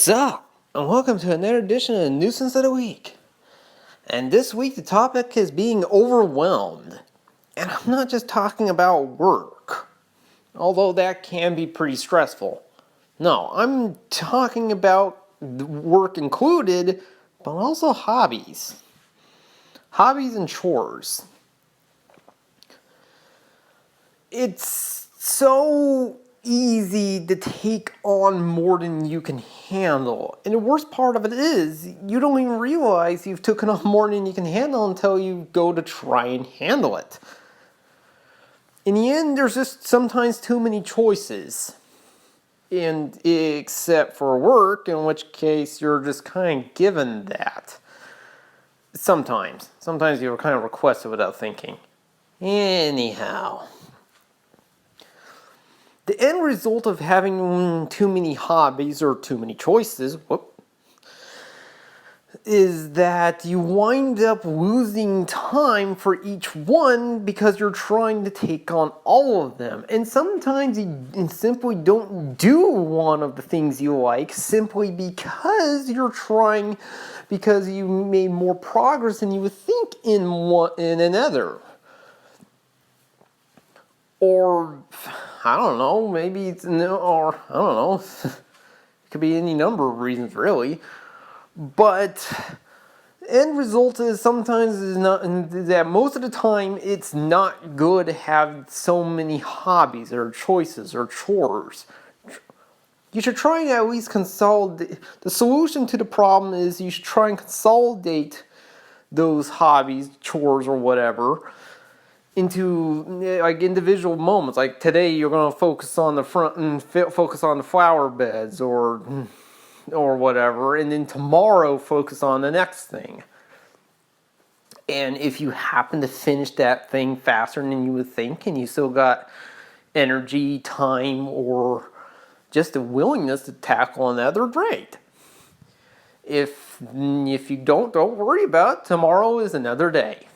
What's up? And welcome to another edition of Nuisance of the Week. And this week the topic is being overwhelmed. And I'm not just talking about work, although that can be pretty stressful. No, I'm talking about work included, but also hobbies. Hobbies and chores. It's so easy to take on more than you can handle. And the worst part of it is, you don't even realize you've taken on more than you can handle until you go to try and handle it. In the end, there's just sometimes too many choices. And except for work, in which case you're just kind of given that. Sometimes you're kind of requested without thinking. Anyhow. The end result of having too many hobbies or too many choices, is that you wind up losing time for each one because you're trying to take on all of them. And sometimes you simply don't do one of the things you like simply because because you made more progress than you would think in another. Or, I don't know, maybe it's, or, I don't know, it could be any number of reasons, really. But, end result is sometimes that most of the time it's not good to have so many hobbies or choices or chores. You should try and at least consolidate. The solution to the problem is you should try and consolidate those hobbies, chores, or whatever into like individual moments. Like today you're going to focus on the front and focus on the flower beds or whatever, and then tomorrow focus on the next thing. And if you happen to finish that thing faster than you would think, and you still got energy, time, or just a willingness to tackle another, great. If you don't worry about it. Tomorrow is another day.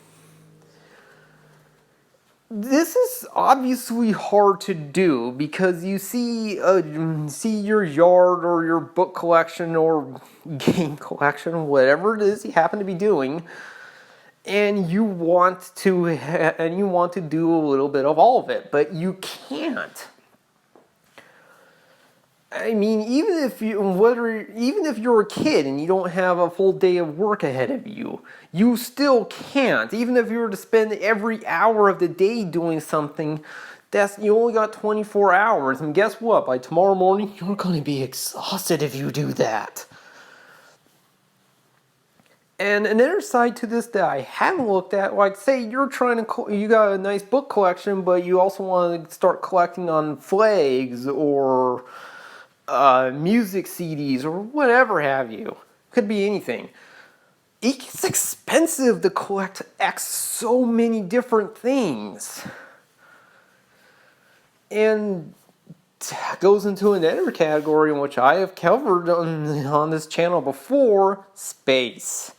This is obviously hard to do because you see your yard or your book collection or game collection, whatever it is you happen to be doing, and you want to do a little bit of all of it, but you can't. I mean, even if you're a kid and you don't have a full day of work ahead of you, you still can't. Even if you were to spend every hour of the day doing something, you only got 24 hours. And guess what? By tomorrow morning, you're going to be exhausted if you do that. And another side to this that I haven't looked at, like say you got a nice book collection, but you also want to start collecting on flags or music CDs or whatever have you. Could be anything. It's expensive to collect so many different things. And that goes into another category in which I have covered on this channel before, space.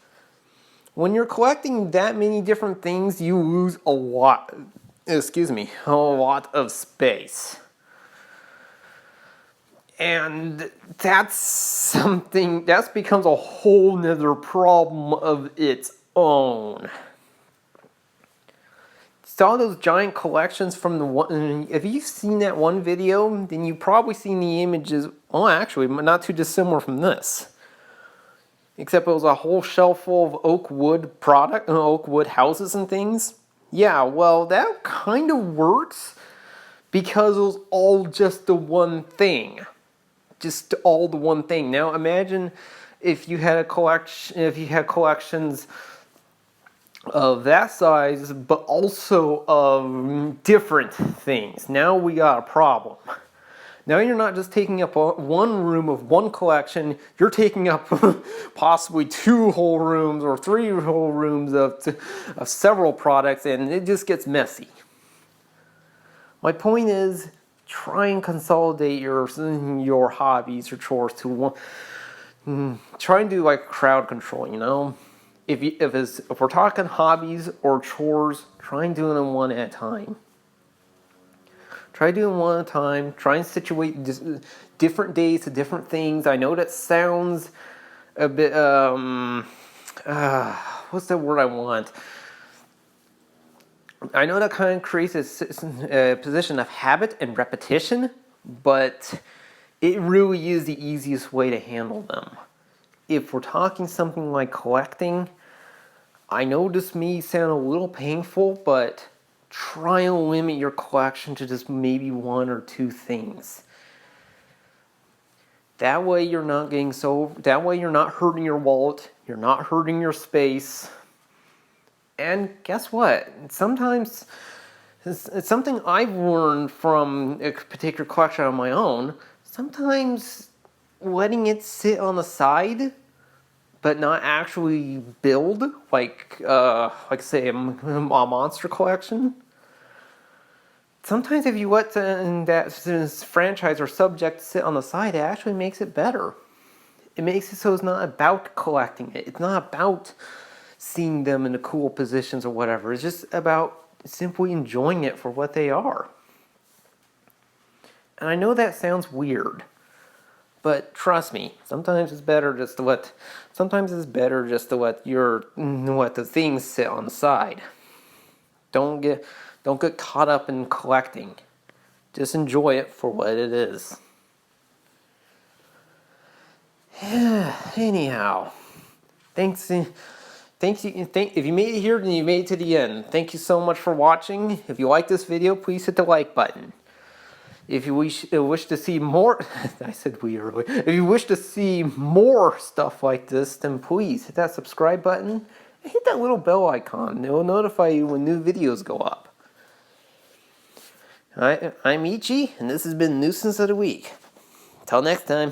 When you're collecting that many different things, you lose a lot of space. And that becomes a whole nother problem of its own. Saw those giant collections from the one. If you've seen that one video, then you've probably seen the images. Well, actually, not too dissimilar from this. Except it was a whole shelf full of oak wood houses and things. Yeah, well, that kind of works because it was all just the one thing. Just all the one thing. Now imagine if you had collections of that size, but also of different things. Now we got a problem. Now you're not just taking up one room of one collection, you're taking up possibly 2 whole rooms or 3 whole rooms of several products, and it just gets messy. My point is, try and consolidate your hobbies or chores to one. Try and do like crowd control, you know? If we're talking hobbies or chores, try and do them one at a time. Try doing one at a time. Try and situate different days to different things. I know that sounds a bit, what's the word I want? I know that kind of creates a position of habit and repetition, but it really is the easiest way to handle them. If we're talking something like collecting, I know this may sound a little painful, but try and limit your collection to just maybe one or two things. That way you're not hurting your wallet, you're not hurting your space. And guess what? Sometimes it's something I've learned from a particular collection on my own. Sometimes letting it sit on the side but not actually build, like say a monster collection. Sometimes if you let that franchise or subject sit on the side, it actually makes it better. It makes it so it's not about collecting it. It's not about seeing them in the cool positions or whatever. It's just about simply enjoying it for what they are. And I know that sounds weird, but trust me, sometimes it's better just to let the things sit on the side. Don't get caught up in collecting. Just enjoy it for what it is. Anyhow, thanks. If you made it here, then you made it to the end. Thank you so much for watching. If you like this video, please hit the like button. If you wish to see more, I said we earlier. If you wish to see more stuff like this, then please hit that subscribe button and hit that little bell icon. It will notify you when new videos go up. I'm Ichi, and this has been Nuisance of the Week. Till next time.